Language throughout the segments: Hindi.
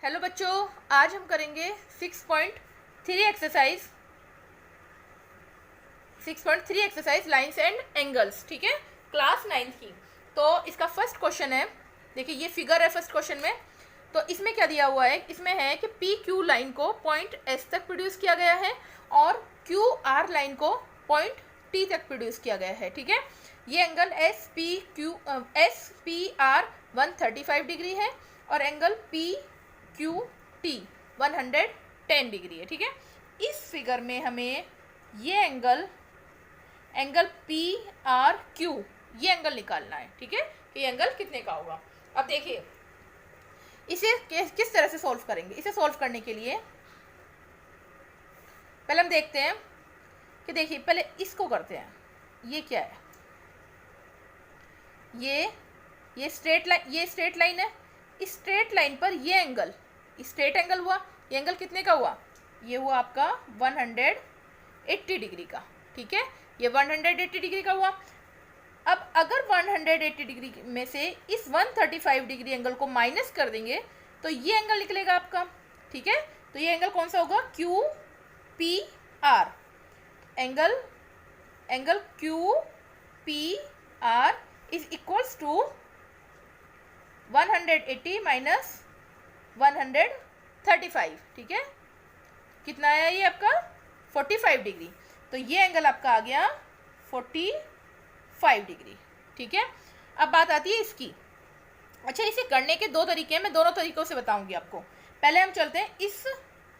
हेलो बच्चों, आज हम करेंगे 6.3 एक्सरसाइज लाइंस एंड एंगल्स। ठीक है, क्लास 9th की। तो इसका फर्स्ट क्वेश्चन है, देखिए ये फिगर है फर्स्ट क्वेश्चन में। तो इसमें क्या दिया हुआ है, इसमें है कि पी क्यू लाइन को पॉइंट एस तक प्रोड्यूस किया गया है और क्यू आर लाइन को पॉइंट टी तक प्रोड्यूस किया गया है। ठीक है, ये angle S P R 135 degree है और angle P Q T 110 degree है। ठीक है, इस फिगर में हमें ये एंगल पी आर क्यू ये एंगल निकालना है। ठीक है, ये एंगल कितने का होगा। अब देखिए इसे किस तरह से सॉल्व करेंगे। इसे सॉल्व करने के लिए पहले हम देखते हैं कि देखिए पहले इसको करते हैं। ये क्या है, ये स्ट्रेट लाइन है। इस स्ट्रेट लाइन पर ये एंगल स्ट्रेट एंगल हुआ। ये एंगल कितने का हुआ, ये हुआ आपका 180 डिग्री का। ठीक है, ये 180 डिग्री का हुआ। अब अगर 180 डिग्री में से इस 135 डिग्री एंगल को माइनस कर देंगे तो ये एंगल निकलेगा आपका। ठीक है, तो ये एंगल कौन सा होगा, Q P R. Angle Q P R is equals to 180 minus 135। ठीक है, कितना आया ये आपका 45 डिग्री। तो ये एंगल आपका आ गया 45 डिग्री। ठीक है, अब बात आती है इसकी। अच्छा, इसे करने के दो तरीके हैं, मैं दोनों तरीकों से बताऊंगी आपको। पहले हम चलते हैं इस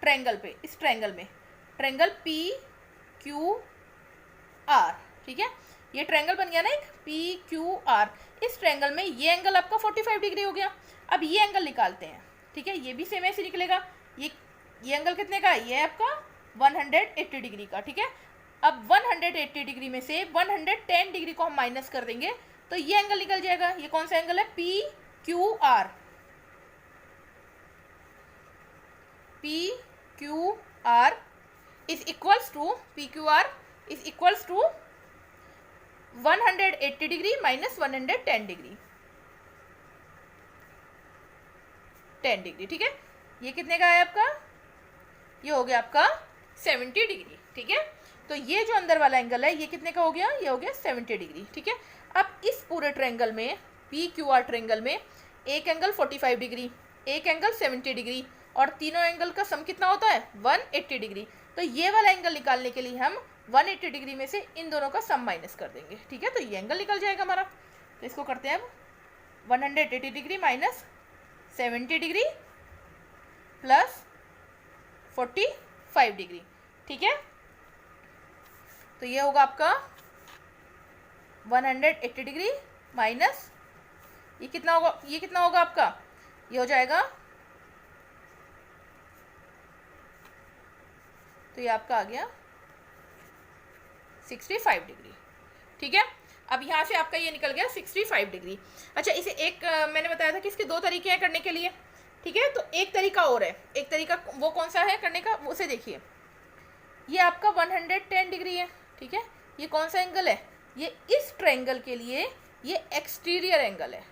ट्रायंगल पे, इस ट्रायंगल में ट्रायंगल पी क्यू आर। ठीक है, ये ट्रायंगल बन गया ना एक पी क्यू आर। इस ट्रायंगल में ये एंगल आपका 45 डिग्री हो गया। अब ये एंगल निकालते हैं। ठीक है, ये भी सेम ऐसे निकलेगा। ये एंगल कितने का है, ये आपका 180 डिग्री का। ठीक है, अब 180 डिग्री में से 110 डिग्री को हम माइनस कर देंगे तो ये एंगल निकल जाएगा। ये कौन सा एंगल है, P Q R. P Q R is equals to 180 degree minus 110 degree 10 degree. ठीक है, ये कितने का है आपका, ये हो गया आपका 70 डिग्री। ठीक है, तो ये जो अंदर वाला एंगल है ये कितने का हो गया, ये हो गया 70 डिग्री। ठीक है, अब इस पूरे ट्रायंगल में पी क्यू आर ट्रायंगल में एक एंगल 45 डिग्री, एक एंगल 70 डिग्री और तीनों एंगल का सम कितना होता है 180 डिग्री। तो ये वाला एंगल निकालने के लिए हम 180 डिग्री में से इन दोनों का सम माइनस कर देंगे। ठीक है, तो ये एंगल निकल जाएगा हमारा। तो इसको करते हैं अब 180 degree minus 70 degree plus 45 degree. ठीक है, तो ये होगा आपका 180 डिग्री माइनस ये कितना होगा आपका, ये हो जाएगा, तो ये आपका आ गया 65 डिग्री। ठीक है, अब यहाँ से आपका ये निकल गया 65 डिग्री। अच्छा, इसे एक मैंने बताया था कि इसके दो तरीके हैं करने के लिए। ठीक है, तो एक तरीका और है, एक तरीका वो कौन सा है करने का, उसे देखिए। ये आपका 110 डिग्री है। ठीक है, ये कौन सा एंगल है, ये इस ट्रायंगल के लिए ये एक्सटीरियर एंगल है।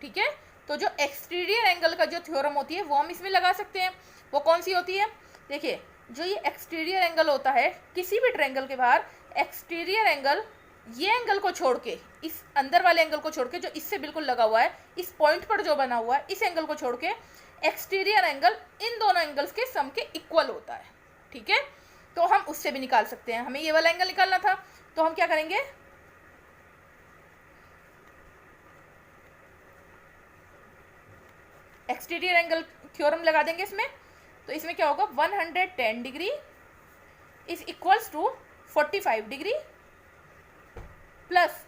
ठीक है, तो जो एक्सटीरियर एंगल का जो थ्योरम होती है वो हम इसमें लगा सकते हैं। वो कौन सी होती है, देखिए जो ये एक्सटीरियर एंगल होता है किसी भी ट्रायंगल के बाहर, एक्सटीरियर एंगल ये एंगल को छोड़ के, इस अंदर वाले एंगल को छोड़ के जो इससे बिल्कुल लगा हुआ है, इस पॉइंट पर जो बना हुआ है, इस एंगल को छोड़ के एक्सटीरियर एंगल इन दोनों एंगल्स के सम के इक्वल होता है। ठीक है, तो हम उससे भी निकाल सकते हैं। हमें ये वाला एंगल निकालना था, तो हम क्या करेंगे, एक्सटीरियर एंगल थ्योरम लगा देंगे इसमें। तो इसमें क्या होगा, 110 degree is equals to 45 degree plus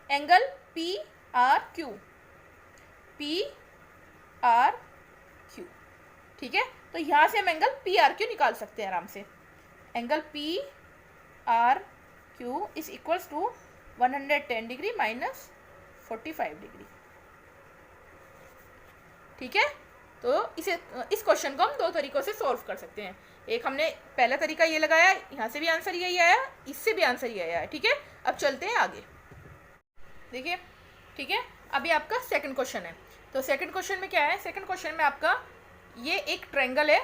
angle P R Q. ठीक है, तो यहां से हम एंगल पी आर क्यू निकाल सकते हैं आराम से। Angle P R Q is equals to 110 degree minus 45 degree. ठीक है, तो इस क्वेश्चन को हम दो तरीकों से सॉल्व कर सकते हैं। एक हमने पहला तरीका ये लगाया, यहाँ से भी आंसर यही आया, इससे भी आंसर यही आया है। ठीक है, अब चलते हैं आगे। देखिए, ठीक है, अभी आपका सेकंड क्वेश्चन है। तो सेकंड क्वेश्चन में क्या है, सेकंड क्वेश्चन में आपका ये एक ट्रायंगल है,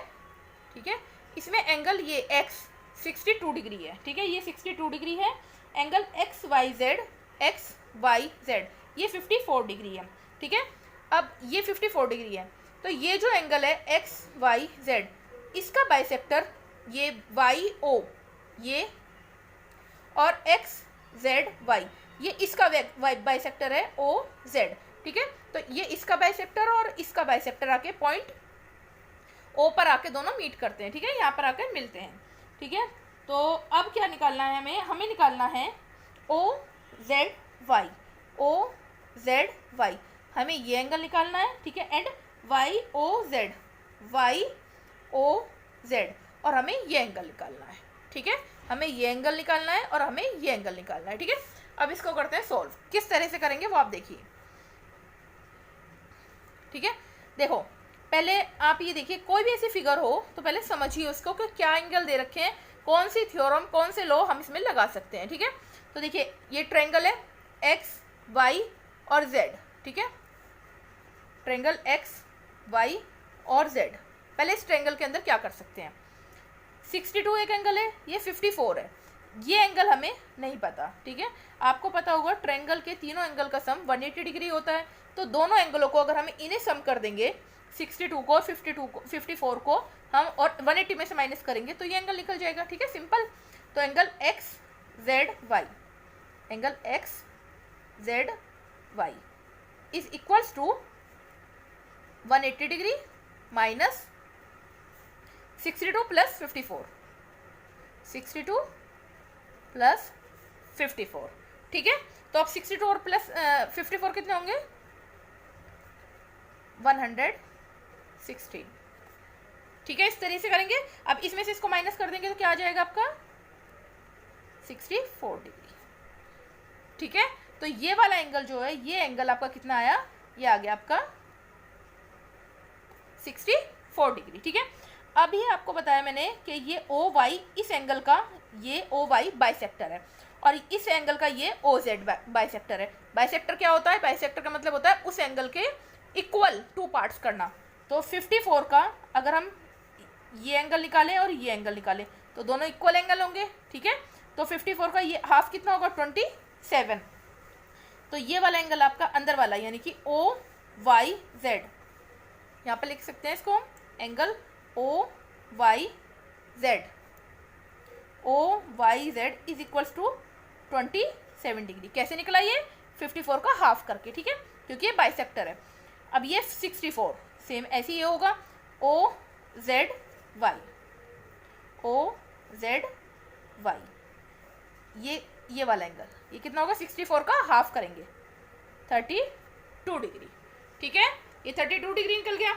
ठीक है, इसमें एंगल ये एक्स 62 डिग्री है, ठीक है, ये 62 डिग्री है। एंगल एक्स वाई जेड ये 54 डिग्री है, ठीक है। अब ये 54 डिग्री है, तो ये जो एंगल है एक्स वाई जेड, इसका बाइसेक्टर ये वाई ओ ये, और एक्स जेड वाई ये इसका बाइसेक्टर है ओ जेड, ठीक है। तो ये इसका बाइसेक्टर और इसका बाइसेक्टर आके पॉइंट ओ पर आके दोनों मीट करते हैं, ठीक है, यहाँ पर आकर मिलते हैं, ठीक है। तो अब क्या निकालना है हमें निकालना है O Z Y, O Z Y, हमें ये एंगल निकालना है, ठीक है, एंड वाई ओ जेड, और हमें ये एंगल निकालना है, ठीक है, हमें ये एंगल निकालना है और हमें ये एंगल निकालना है, ठीक है। अब इसको करते हैं सोल्व, किस तरह से करेंगे वो आप देखिए, ठीक है। देखो पहले आप ये देखिए, कोई भी ऐसी फिगर हो तो पहले समझिए उसको कि क्या एंगल दे रखे हैं, कौन सी थ्योरम, कौन से लॉ हम इसमें लगा सकते हैं, ठीक है। तो देखिए ये ट्रायंगल है एक्स वाई और जेड, ठीक है, ट्रायंगल एक्स वाई और जेड। पहले इस ट्रायंगल के अंदर क्या कर सकते हैं, 62 एक एंगल है, ये 54 है, ये एंगल हमें नहीं पता, ठीक है। आपको पता होगा ट्रायंगल के तीनों एंगल का सम 180 डिग्री होता है, तो दोनों एंगलों को अगर हम इन्हें सम कर देंगे, 62 को और 54 को हम और 180 में से माइनस करेंगे तो ये एंगल निकल जाएगा, ठीक है, सिंपल। तो angle X Z Y, angle X Z Y is equals to 180 degree minus 62 plus 54, 62 plus 54, ठीक है। तो अब 62 और प्लस 54 कितने होंगे, 116, ठीक है, इस तरीके से करेंगे। अब इसमें से इसको माइनस कर देंगे तो क्या आ जाएगा आपका 64 डिग्री, ठीक है। तो ये वाला एंगल जो है, ये एंगल आपका कितना आया, ये आ गया आपका 64 डिग्री, ठीक है। अभी आपको बताया मैंने कि ये ओ वाई, इस एंगल का ये ओ वाई बाइसेक्टर है और इस एंगल का ये ओ जेड बाइसेक्टर है। बाइसेक्टर क्या होता है, बाइसेक्टर का मतलब होता है उस एंगल के इक्वल टू पार्ट्स करना। तो 54 का अगर हम ये एंगल निकालें और ये एंगल निकालें तो दोनों इक्वल एंगल होंगे, ठीक है। तो 54 का ये हाफ कितना होगा, 27। तो ये वाला एंगल आपका अंदर वाला यानी कि ओ वाई जेड, यहाँ पर लिख सकते हैं इसको हम angle O Y Z, O Y Z is equals to 27 degree. कैसे निकला ये, 54 का हाफ करके, ठीक है, क्योंकि ये बाइसेक्टर है। अब ये 64 सेम ऐसे ही होगा O Z Y, O Z Y, ये वाला एंगल ये कितना होगा, 64 का हाफ करेंगे 32 डिग्री, ठीक है, ये 32 डिग्री निकल गया।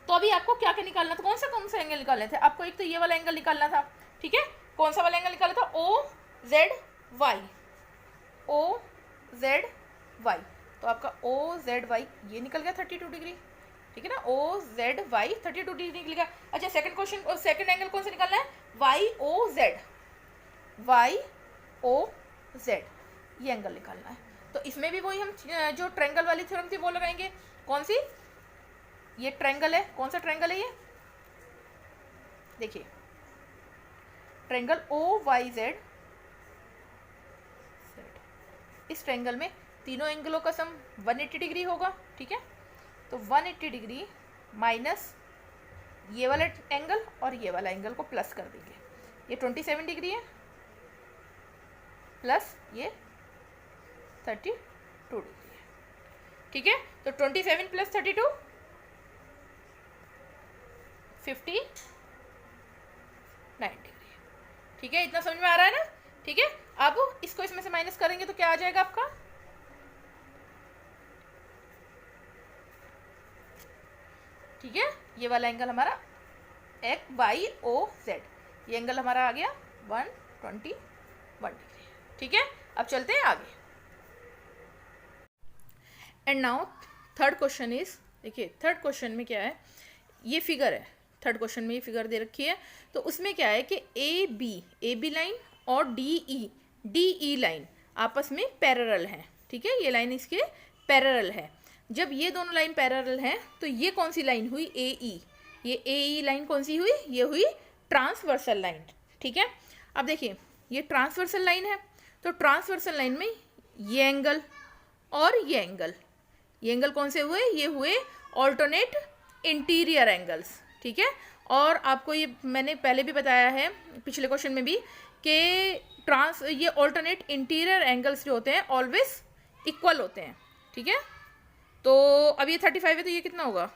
तो अभी आपको क्या क्या निकालना था, कौन सा एंगल निकालने थे आपको, एक तो ये वाला एंगल निकालना था, ठीक है। कौन सा वाला एंगल निकालना था, O Z Y, O Z Y, तो आपका ओ जेड वाई ये निकल गया 32 डिग्री, ठीक है ना, ओ जेड वाई 32 डिग्री निकल गया। अच्छा सेकंड क्वेश्चन, सेकंड एंगल कौन सा निकालना है, Y O Z, Y O Z ये एंगल निकालना है। तो इसमें भी वही हम जो ट्रायंगल वाली थ्योरम थी वो लगाएंगे, कौन सी, ये ट्रायंगल है, कौन सा ट्रायंगल है ये, देखिए ट्रायंगल ओ वाई जेड, इस ट्रायंगल में तीनों एंगलों का सम 180 डिग्री होगा, ठीक है। तो 180 डिग्री माइनस ये वाला एंगल और ये वाला एंगल को प्लस कर देंगे, ये 27 डिग्री है प्लस ये 32 डिग्री है, ठीक है। तो 27 प्लस 32 59 डिग्री, ठीक है, इतना समझ में आ रहा है ना, ठीक है। अब इसको इसमें से माइनस करेंगे तो क्या आ जाएगा आपका, ठीक है, ये वाला एंगल हमारा एक वाई ओ जेड, ये एंगल हमारा आ गया 121 डिग्री, ठीक है। अब चलते हैं आगे। And now third question is, देखिए थर्ड क्वेश्चन में क्या है, ये फिगर है, थर्ड क्वेश्चन में ये फिगर दे रखी है। तो उसमें क्या है कि ए बी लाइन और डी ई लाइन आपस में पैरेलल हैं, ठीक है, ये लाइन इसके पैरेलल है। जब ये दोनों लाइन पैरेलल हैं तो ये कौन सी लाइन हुई, ए ई, ये ए ई लाइन कौन सी हुई, ये हुई ट्रांसवर्सल लाइन, ठीक है। अब देखिए ये ट्रांसवर्सल लाइन है, तो ट्रांसवर्सल लाइन में ये एंगल और ये एंगल कौन से हुए, ये हुए ऑल्टरनेट इंटीरियर एंगल्स, ठीक है। और आपको ये मैंने पहले भी बताया है पिछले क्वेश्चन में भी कि ये ऑल्टरनेट इंटीरियर एंगल्स जो होते हैं ऑलवेज इक्वल होते हैं, ठीक है। तो अब ये 35 है तो ये कितना होगा,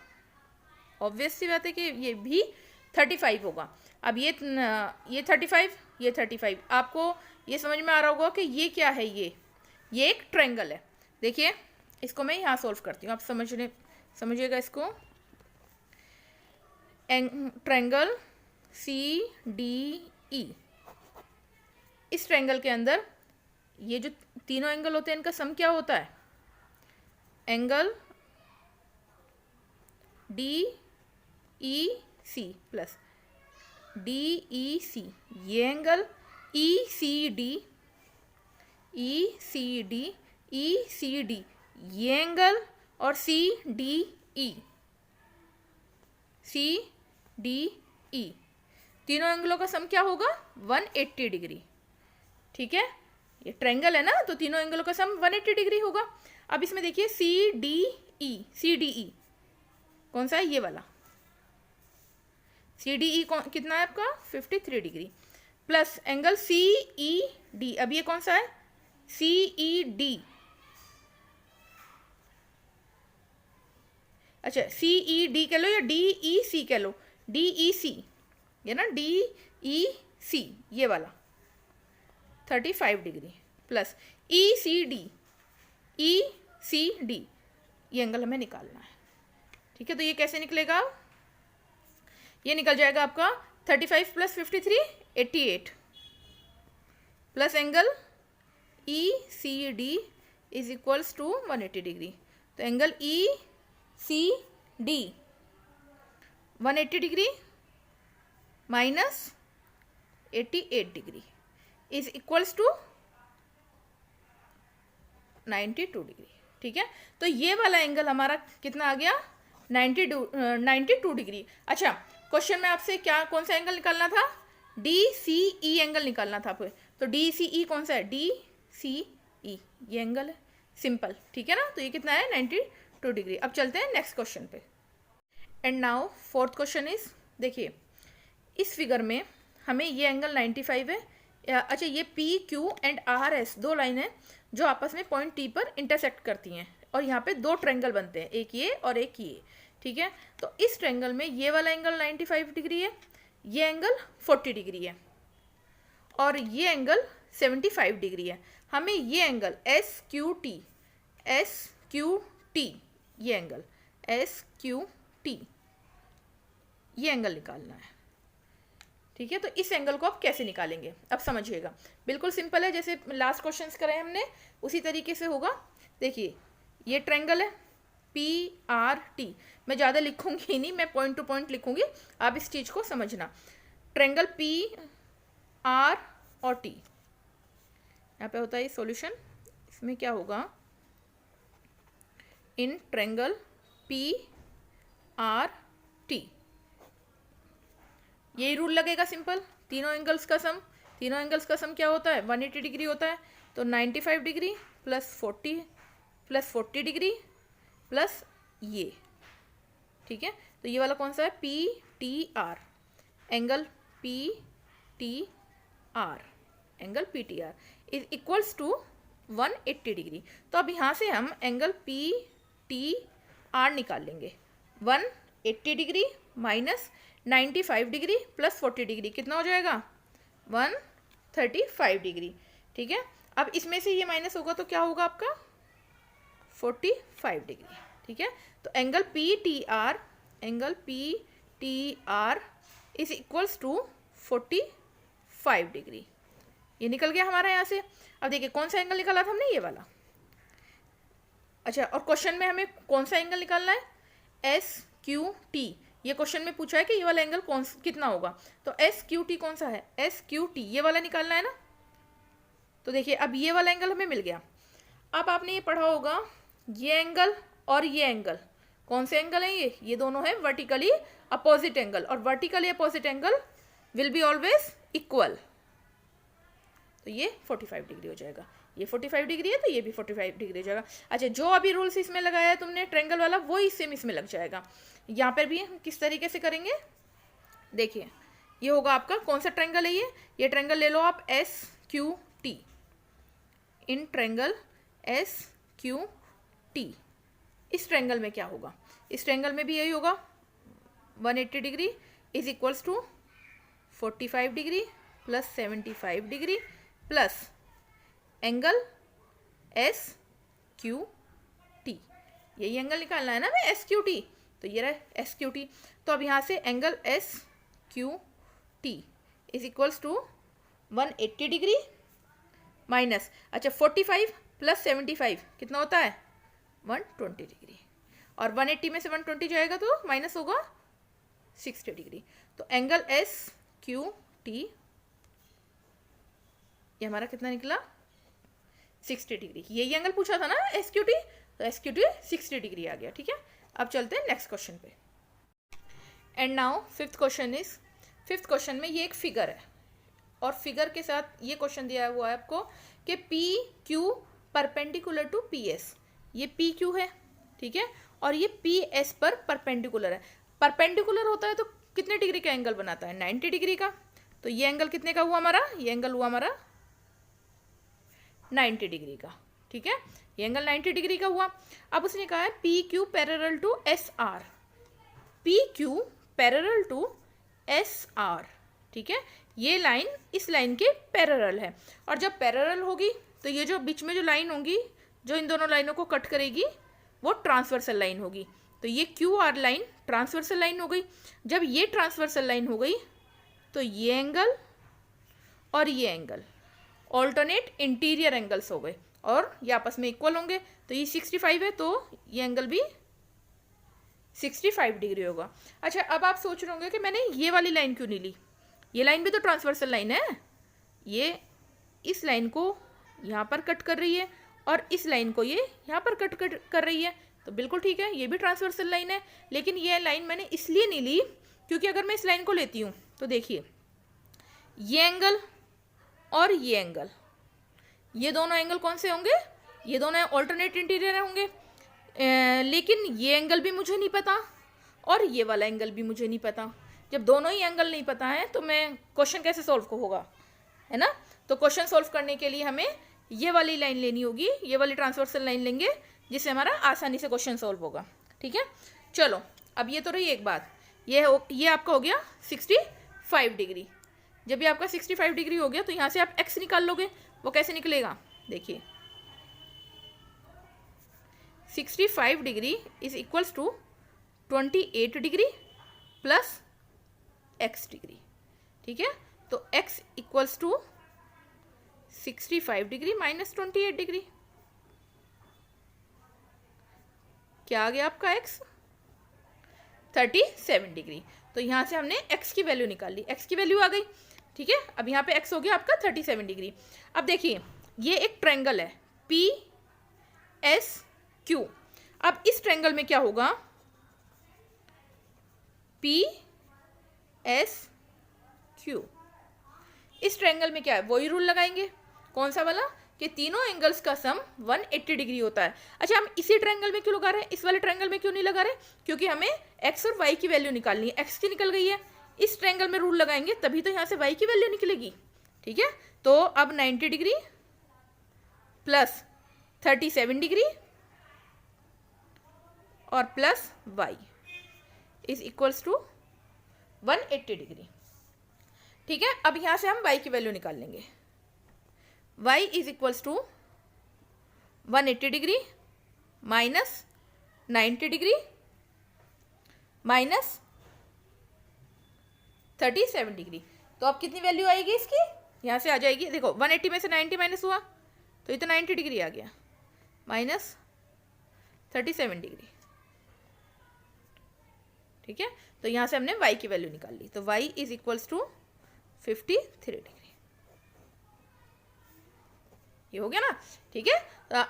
ऑब्वियस सी बात है कि ये भी 35 होगा। अब ये 35, ये 35, आपको ये समझ में आ रहा होगा कि ये क्या है, ये एक ट्रायंगल है। देखिए इसको मैं यहाँ सॉल्व करती हूँ, आप समझिएगा इसको। ट्रायंगल CDE, इस ट्रायंगल के अंदर ये जो तीनों एंगल होते हैं इनका सम क्या होता है, एंगल DEC प्लस DEC, ये एंगल ECD, ये एंगल, और CDE, तीनों एंगलों का सम क्या होगा, 180 डिग्री, ठीक है। ये ट्रायंगल है ना, तो तीनों एंगलों का सम 180 डिग्री होगा। अब इसमें देखिए CDE कौन सा है, ये वाला CDE कितना है आपका, 53 डिग्री, प्लस एंगल CED, अब ये कौन सा है, CED, अच्छा CED कह लो या DEC कह लो, DEC, ये ना DEC, ये वाला 35 डिग्री, प्लस ECD, ये एंगल हमें निकालना है, ठीक है। तो ये कैसे निकलेगा, ये निकल जाएगा आपका 35 plus 53 88, plus angle ECD is equals to 180 degree, तो angle ECD 180 degree minus 88 degree is equals to 92 degree, ठीक है। तो ये वाला एंगल हमारा कितना आ गया, 92 डिग्री। अच्छा क्वेश्चन में आपसे क्या कौन सा एंगल निकालना था, DCE एंगल निकालना था आपको, तो DCE कौन सा है, DCE ये एंगल है, सिंपल, ठीक है ना। तो ये कितना है, 92 डिग्री। अब चलते हैं नेक्स्ट क्वेश्चन पे। And now fourth question is, देखिए इस फिगर में हमें ये एंगल 95 है, अच्छा ये PQ एंड RS दो लाइन है जो आपस में पॉइंट T पर इंटरसेक्ट करती हैं, और यहाँ पे दो ट्रायंगल बनते हैं, एक ये और एक ये, ठीक है। तो इस ट्रायंगल में ये वाला एंगल 95 डिग्री है, ये एंगल 40 डिग्री है, और ये एंगल 75 डिग्री है। हमें ये एंगल SQT, ये एंगल SQT, ये एंगल निकालना है, ठीक है। तो इस एंगल को आप कैसे निकालेंगे, अब समझिएगा, बिल्कुल सिंपल है, जैसे लास्ट क्वेश्चंस करे हमने उसी तरीके से होगा। देखिए ये ट्रायंगल है PRT, मैं ज़्यादा लिखूंगी नहीं, मैं पॉइंट टू पॉइंट लिखूंगी, आप इस चीज़ को समझना। ट्रायंगल PR और T, यहाँ पे होता है सॉल्यूशन, इसमें क्या होगा, इन ट्रायंगल PRT यही रूल लगेगा सिंपल, तीनों एंगल्स का सम क्या होता है, 180 डिग्री होता है। तो 95 डिग्री प्लस 40 डिग्री प्लस ये, ठीक है। तो ये वाला कौन सा है, PTR, angle PTR is equals to 180 degree. तो अब यहाँ से हम एंगल PTR निकाल लेंगे, 180 degree minus 95 degree plus 40 degree कितना हो जाएगा, 135 डिग्री, ठीक है। अब इसमें से ये माइनस होगा तो क्या होगा आपका, 45 डिग्री, ठीक है। तो angle PTR is equals to 45 degree, ये निकल गया हमारा यहाँ से। अब देखिए कौन सा एंगल निकाला था हमने, ये वाला। अच्छा, और क्वेश्चन में हमें कौन सा एंगल निकालना है, SQT, ये क्वेश्चन में पूछा है कि ये वाला एंगल कितना होगा, तो SQT कौन सा है, SQT ये वाला निकालना है ना। तो देखिए अब ये वाला एंगल हमें मिल गया। अब आपने ये पढ़ा होगा, ये एंगल और ये एंगल, कौन से एंगल है ये दोनों है वर्टिकली अपोजिट एंगल, और vertically opposite angle will be always equal. तो ये 45 डिग्री हो जाएगा, ये 45 डिग्री है तो ये भी 45 डिग्री हो जाएगा। अच्छा, जो अभी रूल्स इसमें लगाया है तुमने ट्रायंगल वाला, वही सेम इसमें लग जाएगा। यहाँ पर भी हम किस तरीके से करेंगे, देखिए ये होगा आपका कौन सा ट्रायंगल है ये ट्रायंगल ले लो आप S Q T. In triangle S Q T, इस ट्रायंगल में क्या होगा, इस ट्रायंगल में भी यही होगा 180 degree is equals to 45 degree plus 75 degree plus angle S Q T. यही एंगल निकालना है ना हमें एस क्यू टी, तो ये रहा एस क्यू टी। तो अब यहाँ से angle S Q T is equals to 180 degree minus, अच्छा 45 प्लस 75 कितना होता है 120 डिग्री, और 180 में से 120 जाएगा तो माइनस होगा 60 डिग्री। तो एंगल एस क्यू टी ये हमारा कितना निकला 60 डिग्री। यही एंगल पूछा था ना एस क्यू टी, तो एस क्यू टी 60 डिग्री आ गया। ठीक है, अब चलते हैं नेक्स्ट क्वेश्चन पे। And now fifth question is, fifth question में ये एक फिगर है और फिगर के साथ ये क्वेश्चन दिया हुआ है आपको कि P Q perpendicular to P S. ये पी क्यू है, ठीक है, और ये पी एस पर परपेंडिकुलर है। परपेंडिकुलर होता है तो कितने डिग्री का एंगल बनाता है 90 डिग्री का। तो ये एंगल कितने का हुआ हमारा, ये एंगल हुआ हमारा 90 डिग्री का। ठीक है, ये एंगल 90 डिग्री का हुआ। अब उसने कहा है P Q parallel to S R, P Q parallel to S R. ठीक है, ये लाइन इस लाइन के पैरेलल है, और जब पैरेलल होगी तो ये जो बीच में जो लाइन होगी जो इन दोनों लाइनों को कट करेगी वो ट्रांसवर्सल लाइन होगी। तो ये Q R line transversal line हो गई। जब ये ट्रांसवर्सल लाइन हो गई तो ये एंगल और ये एंगल ऑल्टरनेट इंटीरियर एंगल्स हो गए और ये आपस में इक्वल होंगे। तो ये 65 है तो ये एंगल भी 65 डिग्री होगा। अच्छा, अब आप सोच रहे होंगे कि मैंने ये वाली लाइन क्यों नहीं ली, ये लाइन भी तो ट्रांसवर्सल लाइन है, ये इस लाइन को यहाँ पर कट कर रही है और इस लाइन को ये यहाँ पर कट कर रही है। तो बिल्कुल ठीक है, ये भी ट्रांसवर्सल लाइन है, लेकिन ये लाइन मैंने इसलिए नहीं ली क्योंकि अगर मैं इस लाइन को लेती हूँ तो देखिए ये एंगल और ये एंगल, ये दोनों एंगल कौन से होंगे, ये दोनों ऑल्टरनेट इंटीरियर होंगे। लेकिन ये एंगल भी मुझे नहीं पता और ये वाला एंगल भी मुझे नहीं पता। जब दोनों ही एंगल नहीं पता है तो मैं क्वेश्चन कैसे सॉल्व होगा, है ना। तो क्वेश्चन सॉल्व करने के लिए हमें ये वाली लाइन लेनी होगी, ये वाली ट्रांसवर्सल लाइन लेंगे जिससे हमारा आसानी से क्वेश्चन सॉल्व होगा। ठीक है, चलो अब ये तो रही एक बात, ये आपका हो गया 65 डिग्री। जब ये आपका 65 डिग्री हो गया तो यहाँ से आप x निकाल लोगे। वो कैसे निकलेगा, देखिए 65 degree is equals to 28 degree plus x degree. ठीक है, तो x equals to 65 degree minus 28 degree. क्या आ गया आपका x 37 डिग्री। तो यहाँ से हमने x की वैल्यू निकाल ली, x की वैल्यू आ गई। ठीक है, अब यहाँ पे x हो गया आपका 37 डिग्री। अब देखिए ये एक ट्रायंगल है पी एस क्यू। अब इस ट्रायंगल में क्या होगा, पी एस क्यू, इस ट्रायंगल में क्या है वही रूल लगाएंगे, कौन सा वाला, कि तीनों एंगल्स का सम 180 डिग्री होता है। अच्छा, हम इसी ट्रायंगल में क्यों लगा रहे हैं, इस वाले ट्रायंगल में क्यों नहीं लगा रहे, क्योंकि हमें x और y की वैल्यू निकालनी है। x की निकल गई है, इस ट्रायंगल में रूल लगाएंगे तभी तो यहाँ से y की वैल्यू निकलेगी। ठीक है, तो अब 90 डिग्री प्लस 37 डिग्री और plus y is equals to 180 degree. ठीक है, अब यहाँ से हम y की वैल्यू निकाल लेंगे। y is equals to 180 degree minus 90 degree minus 37 degree. तो अब कितनी वैल्यू आएगी इसकी, यहाँ से आ जाएगी, देखो 180 में से 90 माइनस हुआ तो ये तो 90 डिग्री आ गया माइनस 37 डिग्री। ठीक है, तो यहाँ से हमने y की वैल्यू निकाल ली। तो y is equals to 53 degree. ये हो गया ना, ठीक है।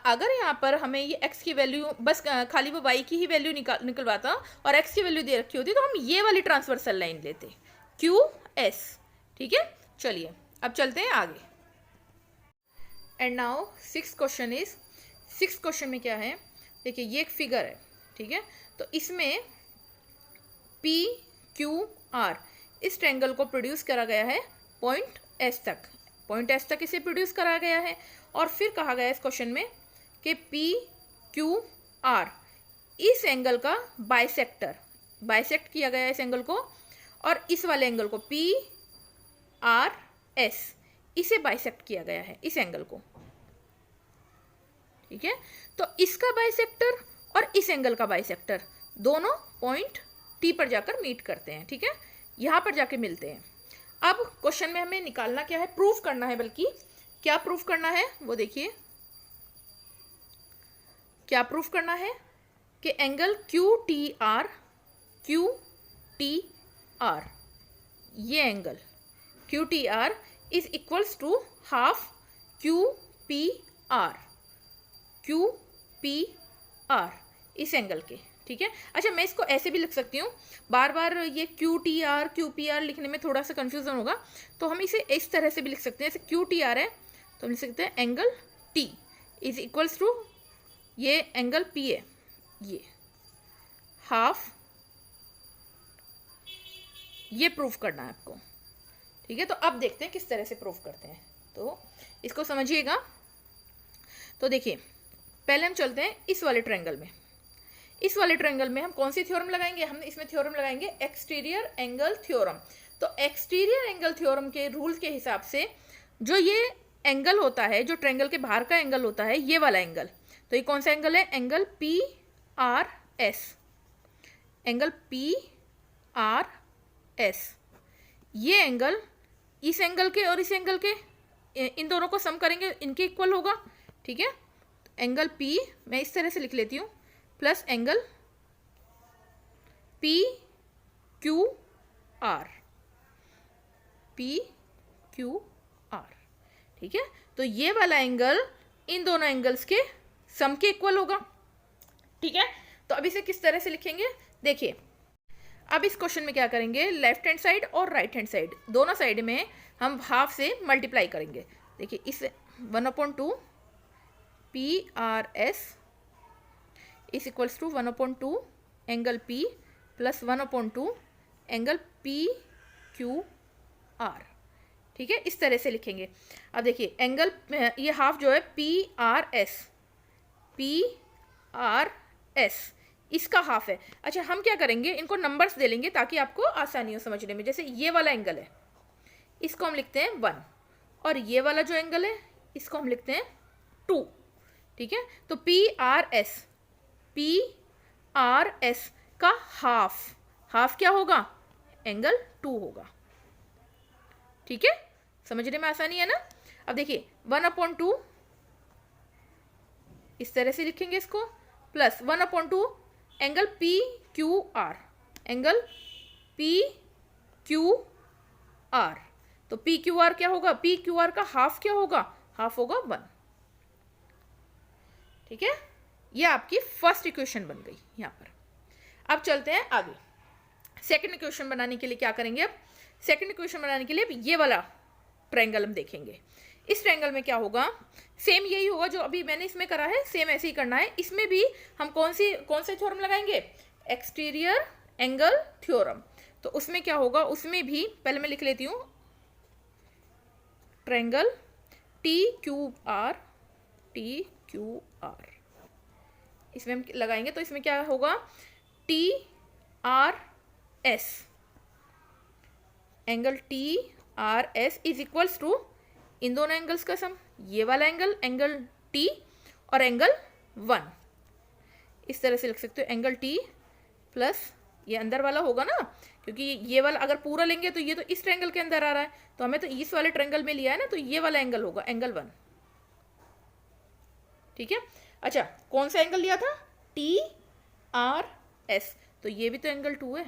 अगर यहाँ पर हमें ये x की वैल्यू बस खाली वो y की ही वैल्यू निकलवाता और x की वैल्यू दे रखी होती तो हम ये वाली ट्रांसवर्सल लाइन लेते, QS, ठीक है। चलिए अब चलते हैं आगे। एंड नाउ सिक्स्थ क्वेश्चन में क्या है, देखिए ये एक फिगर है, ठीक है। तो इसमें PQR इस ट्रायंगल को प्रोड्यूस करा गया है पॉइंट S तक इसे प्रोड्यूस करा गया है। और फिर कहा गया इस क्वेश्चन में कि PQR इस एंगल का बाइसेक्ट किया गया है इस एंगल को, और इस वाले एंगल को PRS इसे बाइसेक्ट किया गया है इस एंगल को, ठीक है। तो इसका बाइसेक्टर और इस एंगल का बाइसेक्टर दोनों पॉइंट T पर जाकर मीट करते हैं, ठीक है, यहां पर जाके मिलते हैं। अब क्वेश्चन में हमें निकालना क्या है, प्रूफ करना है, बल्कि क्या प्रूफ करना है वो देखिए। क्या प्रूफ करना है कि एंगल QTR ये angle QTR is equals to half QPR इस एंगल के, ठीक है। अच्छा, मैं इसको ऐसे भी लिख सकती हूँ, बार बार ये QPR लिखने में थोड़ा सा कंफ्यूजन होगा, तो हम इसे इस तरह से भी लिख सकते हैं। जैसे QTR है तो हम लिख सकते हैं angle T is equals to ये एंगल P है, ये हाफ, ये प्रूफ करना है आपको, ठीक है। तो अब देखते हैं किस तरह से प्रूफ करते हैं, तो इसको समझिएगा। तो देखिए पहले हम चलते हैं इस वाले ट्रायंगल में। इस वाले ट्रायंगल में हम कौन सी थ्योरम लगाएंगे, हम इसमें थ्योरम लगाएंगे एक्सटीरियर एंगल थ्योरम। तो एक्सटीरियर एंगल थ्योरम के रूल के हिसाब से जो ये एंगल होता है, जो ट्रायंगल के बाहर का एंगल होता है, ये वाला एंगल, तो ये कौन सा एंगल है, एंगल PRS, एंगल PRS। ये एंगल इस एंगल के और इस एंगल के इन दोनों को सम करेंगे, इनके इक्वल होगा, ठीक है। एंगल P मैं इस तरह से लिख लेती हूँ, प्लस एंगल PQR, ठीक है। तो ये वाला एंगल इन दोनों एंगल्स के सम के इक्वल होगा, ठीक है। तो अब इसे किस तरह से लिखेंगे, देखिए अब इस क्वेश्चन में क्या करेंगे, लेफ्ट हैंड साइड और राइट हैंड साइड दोनों साइड में हम हाफ से मल्टीप्लाई करेंगे। देखिए इस 1/2 PRS is equals to 1/2 angle P plus 1/2 angle PQR, ठीक है, इस तरह से लिखेंगे। अब देखिए एंगल ये हाफ जो है PRS इसका हाफ है। अच्छा, हम क्या करेंगे, इनको नंबर्स दे लेंगे ताकि आपको आसानी हो समझने में। जैसे ये वाला एंगल है, इसको हम लिखते हैं 1, और ये वाला जो एंगल है इसको हम लिखते हैं 2, ठीक है। तो PRS का हाफ क्या होगा, एंगल 2 होगा, ठीक है, समझने में आसानी है ना। अब देखिए 1/2 इस तरह से लिखेंगे इसको, plus 1/2 angle PQR, angle PQR। तो PQR क्या होगा, PQR का हाफ क्या होगा, हाफ होगा 1, ठीक है। ये आपकी फर्स्ट इक्वेशन बन गई यहां पर। अब चलते हैं आगे, सेकंड इक्वेशन बनाने के लिए क्या करेंगे, अब सेकंड इक्वेशन बनाने के लिए ये वाला ट्रायंगल हम देखेंगे। इस ट्रायंगल में क्या होगा, सेम यही होगा जो अभी मैंने इसमें करा है, सेम ऐसे ही करना है। इसमें भी हम कौन से थ्योरम लगाएंगे, एक्सटीरियर एंगल थ्योरम। तो उसमें क्या होगा, उसमें भी पहले मैं लिख लेती हूं ट्रायंगल TQR, इसमें हम लगाएंगे। तो इसमें क्या होगा, TRS, angle TRS is equals to इन दोनों एंगल्स का सम, ये वाला एंगल T और एंगल 1, इस तरह से लिख सकते हो, एंगल T प्लस ये अंदर वाला होगा ना, क्योंकि ये वाला अगर पूरा लेंगे तो ये तो इस ट्रायंगल के अंदर आ रहा है, तो हमें तो इस वाले ट्रायंगल में लिया है ना, तो ये वाला एंगल होगा एंगल 1, ठीक है। अच्छा, कौन सा एंगल लिया था, TRS, तो ये भी तो एंगल 2 है,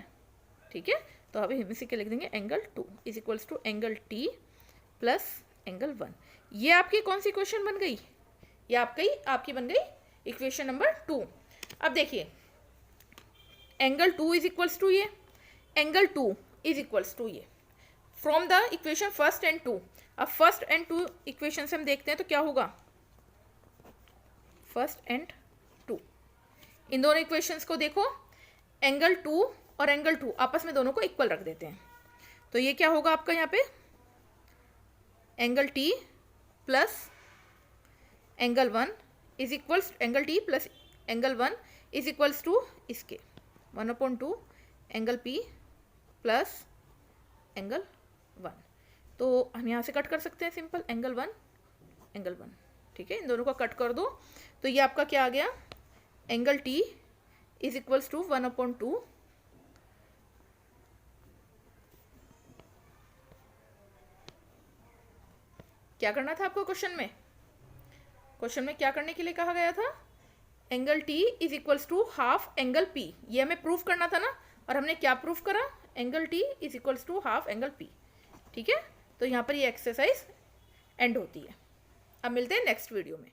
ठीक है। तो अभी हम इसी के लिख देंगे angle 2 is equals to angle T plus angle 1। ये आपकी कौन सी इक्वेशन बन गई, ये आपकी बन गई इक्वेशन नंबर 2। अब देखिए एंगल 2 इज इक्वल्स टू ये, एंगल 2 इज इक्वल्स टू ये from the equation first and 2। अब फर्स्ट एंड 2 इक्वेशन से हम देखते हैं तो क्या होगा, फर्स्ट एंड 2, इन दोनों इक्वेशंस को देखो, एंगल 2 और एंगल 2 आपस में दोनों को इक्वल रख देते हैं। तो ये क्या होगा आपका यहाँ पे, angle T plus angle 1 is equals, angle T plus angle 1 is equals to इसके 1/2 एंगल पी प्लस एंगल 1। तो हम यहाँ से कट कर सकते हैं सिंपल, एंगल 1 एंगल 1, ठीक है, इन दोनों को कट कर दो। तो ये आपका क्या आ गया, angle T is equals to 1/2 क्या करना था आपको क्वेश्चन में, क्वेश्चन में क्या करने के लिए कहा गया था, angle T is equals to half angle P, ये हमें प्रूफ करना था ना, और हमने क्या प्रूफ करा, angle T is equals to half angle P, ठीक है। तो यहाँ पर ये एक्सरसाइज एंड होती है। अब मिलते हैं नेक्स्ट वीडियो में।